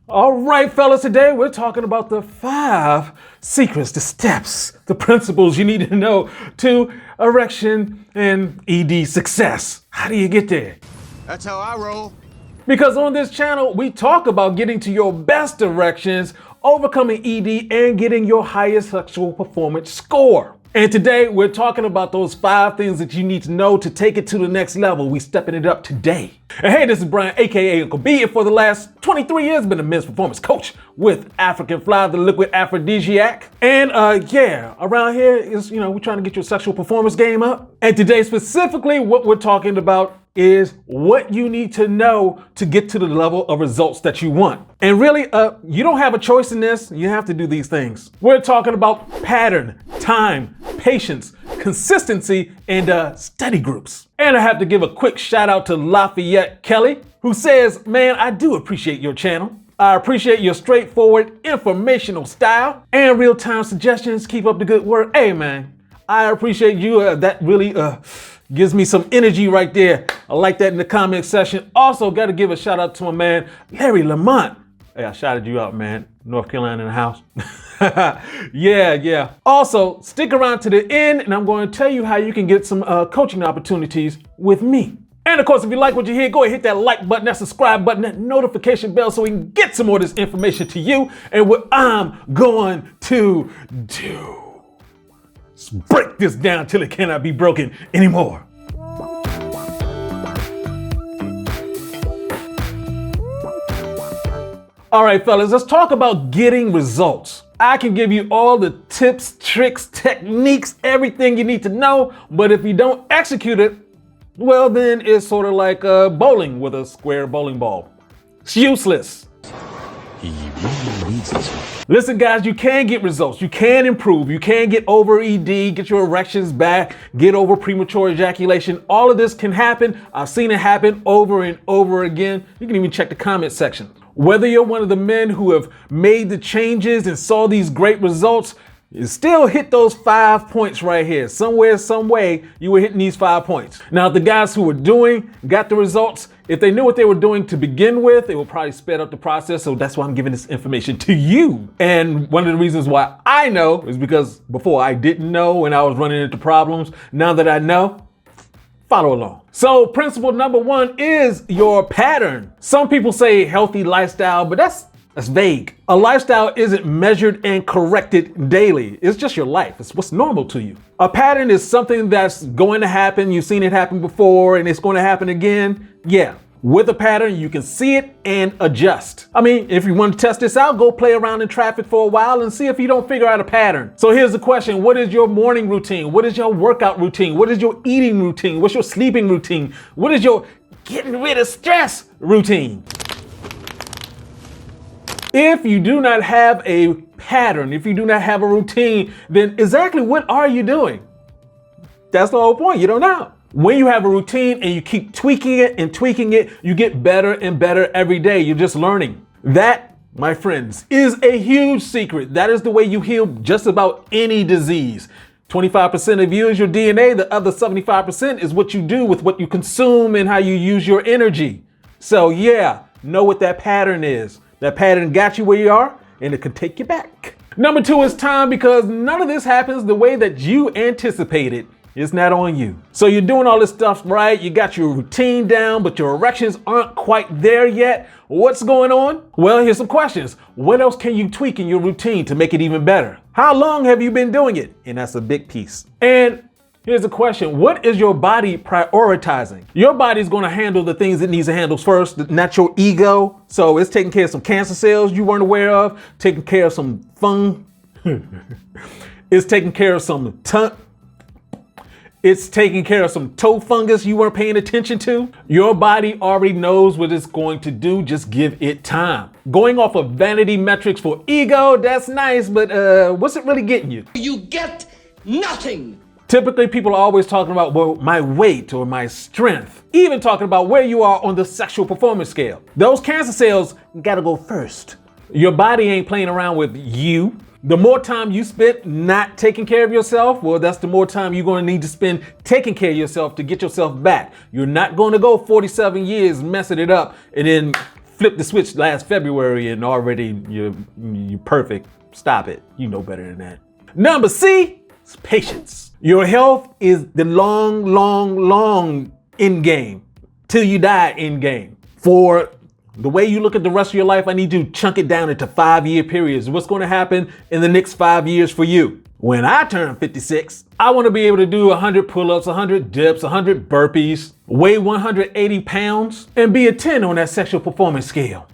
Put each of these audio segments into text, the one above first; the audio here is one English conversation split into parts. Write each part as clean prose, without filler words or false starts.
All right, fellas, today we're talking about the 5 secrets, the steps, the principles you need to know to erection and ED success. How do you get there? That's how I roll. Because on this channel, we talk about getting to your best erections, overcoming ED, and getting your highest sexual performance score. And today we're talking about those 5 things that you need to know to take it to the next level. We stepping it up today. And hey, this is Brian, aka Uncle B, and for the last 23 years been a men's performance coach with African Fly, the liquid aphrodisiac. And around here is, we're trying to get your sexual performance game up. And today specifically what we're talking about is what you need to know to get to the level of results that you want. And really, you don't have a choice in this. You have to do these things. We're talking about pattern, time, patience, consistency, and study groups. And I have to give a quick shout out to Lafayette Kelly, who says, man, I do appreciate your channel. I appreciate your straightforward, informational style and real-time suggestions. Keep up the good work. Hey, man, I appreciate you. That really gives me some energy right there. I like that in the comment section. Also, got to give a shout out to my man, Larry Lamont. Hey, I shouted you out, man. North Carolina in the house. Yeah. Also, stick around to the end and I'm going to tell you how you can get some coaching opportunities with me. And of course, if you like what you hear, go ahead, hit that like button, that subscribe button, that notification bell so we can get some more of this information to you. And what I'm going to do is break this down till it cannot be broken anymore. All right, fellas, let's talk about getting results. I can give you all the tips, tricks, techniques, everything you need to know, but if you don't execute it, well, then it's sort of like bowling with a square bowling ball. It's useless. He really needs this one. Listen, guys, you can get results. You can improve. You can get over ED, get your erections back, get over premature ejaculation. All of this can happen. I've seen it happen over and over again. You can even check the comment section. Whether you're one of the men who have made the changes and saw these great results, you still hit those 5 points right here. Somewhere, some way, you were hitting these 5 points. Now, the guys who were got the results, if they knew what they were doing to begin with, it would probably sped up the process. So that's why I'm giving this information to you. And one of the reasons why I know is because before I didn't know and I was running into problems. Now that I know, follow along. So principle number 1 is your pattern. Some people say healthy lifestyle, but that's vague. A lifestyle isn't measured and corrected daily. It's just your life. It's what's normal to you. A pattern is something that's going to happen. You've seen it happen before and it's going to happen again. Yeah. With a pattern, you can see it and adjust. I mean, if you want to test this out, go play around in traffic for a while and see if you don't figure out a pattern. So here's the question. What is your morning routine? What is your workout routine? What is your eating routine? What's your sleeping routine? What is your getting rid of stress routine? If you do not have a pattern, if you do not have a routine, then exactly what are you doing? That's the whole point. You don't know. When you have a routine and you keep tweaking it, you get better and better every day. You're just learning. That, my friends, is a huge secret. That is the way you heal just about any disease. 25% of you is your DNA. The other 75% is what you do with what you consume and how you use your energy. So yeah, know what that pattern is. That pattern got you where you are and it can take you back. Number 2 is time, because none of this happens the way that you anticipated. It's not on you. So you're doing all this stuff right. You got your routine down, but your erections aren't quite there yet. What's going on? Well, here's some questions. What else can you tweak in your routine to make it even better? How long have you been doing it? And that's a big piece. And here's a question. What is your body prioritizing? Your body's going to handle the things it needs to handle first, not your ego. So it's taking care of some cancer cells you weren't aware of, taking care of some it's taking care of some It's taking care of some toe fungus you weren't paying attention to. Your body already knows what it's going to do. Just give it time. Going off of vanity metrics for ego, that's nice, but what's it really getting you? You get nothing. Typically, people are always talking about, well, my weight or my strength, even talking about where you are on the sexual performance scale. Those cancer cells gotta go first. Your body ain't playing around with you. The more time you spend not taking care of yourself, well, that's the more time you're going to need to spend taking care of yourself to get yourself back. You're not going to go 47 years messing it up and then flipped the switch last February and already you're perfect. Stop it. You know better than that. Number C is patience. Your health is the long end game. Till you die end game. For the way you look at the rest of your life, I need to chunk it down into 5-year periods. What's going to happen in the next 5 years for you? When I turn 56, I want to be able to do 100 pull-ups, 100 dips, 100 burpees, weigh 180 pounds, and be a 10 on that sexual performance scale.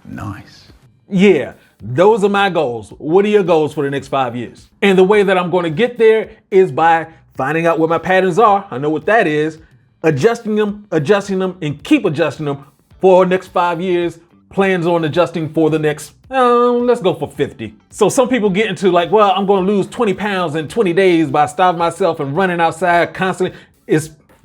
Nice. Yeah, those are my goals. What are your goals for the next 5 years? And the way that I'm going to get there is by finding out what my patterns are. I know what that is. Adjusting them, and keep adjusting them for the next 5 years. Plans on adjusting for the next, let's go for 50. So some people get into like, well, I'm going to lose 20 pounds in 20 days by starving myself and running outside constantly.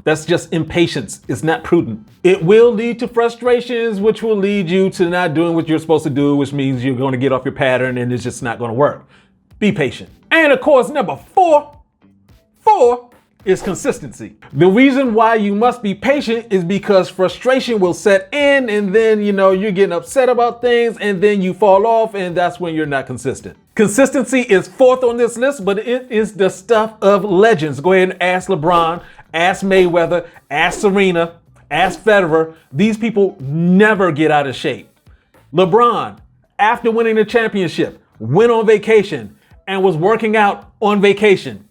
That's just impatience. It's not prudent. It will lead to frustrations, which will lead you to not doing what you're supposed to do, which means you're going to get off your pattern and it's just not going to work. Be patient. And of course, number four is consistency. The reason why you must be patient is because frustration will set in and then, you're getting upset about things and then you fall off and that's when you're not consistent. Consistency is fourth on this list, but it is the stuff of legends. Go ahead and ask LeBron, ask Mayweather, ask Serena, ask Federer. These people never get out of shape. LeBron, after winning the championship, went on vacation and was working out on vacation.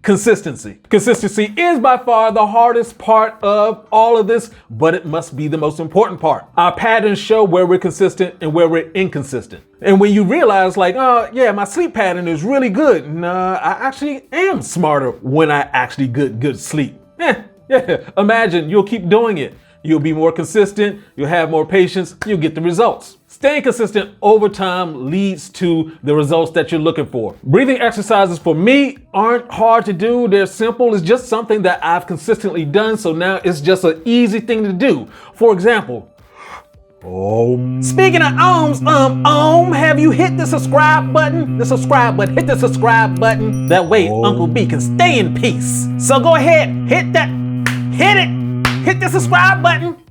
Consistency. Consistency is by far the hardest part of all of this, but it must be the most important part. Our patterns show where we're consistent and where we're inconsistent. And when you realize like, oh yeah, my sleep pattern is really good. Nah, I actually am smarter when I actually get good sleep. Yeah, imagine you'll keep doing it. You'll be more consistent, you'll have more patience, you'll get the results. Staying consistent over time leads to the results that you're looking for. Breathing exercises for me aren't hard to do. They're simple. It's just something that I've consistently done. So now it's just an easy thing to do. For example, speaking of ohms, have you hit the subscribe button? Hit the subscribe button. That way Uncle B can stay in peace. So go ahead, hit the subscribe button.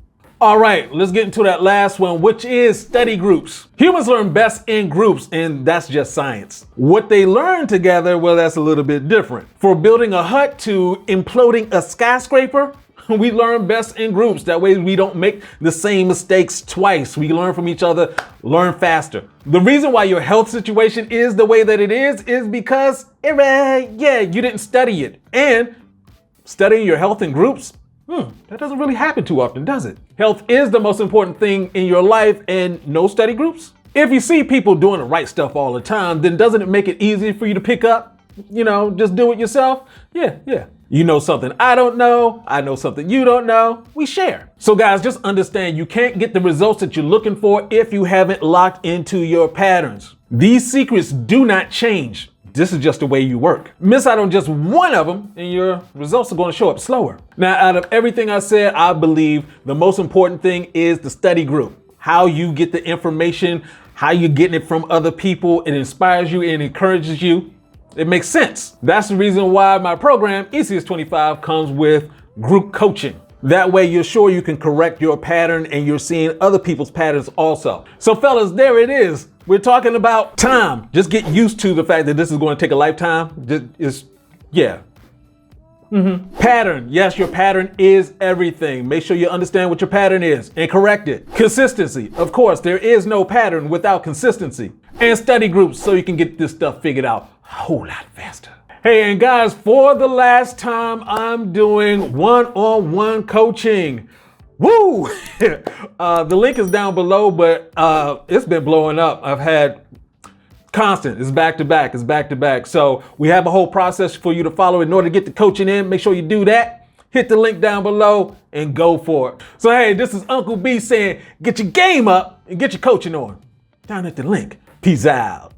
All right, let's get into that last one, which is study groups. Humans learn best in groups, and that's just science. What they learn together, well, that's a little bit different. For building a hut to imploding a skyscraper, we learn best in groups. That way we don't make the same mistakes twice. We learn from each other, learn faster. The reason why your health situation is the way that it is because, you didn't study it. And studying your health in groups, that doesn't really happen too often, does it? Health is the most important thing in your life, and no study groups. If you see people doing the right stuff all the time, then doesn't it make it easier for you to pick up? Just do it yourself? Yeah. You know something I don't know, I know something you don't know, we share. So guys, just understand you can't get the results that you're looking for if you haven't locked into your patterns. These secrets do not change. This is just the way you work. Miss out on just one of them and your results are going to show up slower. Now, out of everything I said, I believe the most important thing is the study group. How you get the information, how you're getting it from other people. It inspires you, it encourages you. It makes sense. That's the reason why my program, ECS25, comes with group coaching. That way you're sure you can correct your pattern and you're seeing other people's patterns also. So fellas, there it is. We're talking about time. Just get used to the fact that this is going to take a lifetime. Pattern. Yes, your pattern is everything. Make sure you understand what your pattern is and correct it. Consistency. Of course, there is no pattern without consistency. And study groups so you can get this stuff figured out a whole lot faster. Hey, and guys, for the last time, I'm doing one-on-one coaching. Woo! The link is down below, but it's been blowing up. I've had constant. It's back to back. So we have a whole process for you to follow in order to get the coaching in. Make sure you do that. Hit the link down below and go for it. So hey, this is Uncle B saying, get your game up and get your coaching on. Down at the link. Peace out.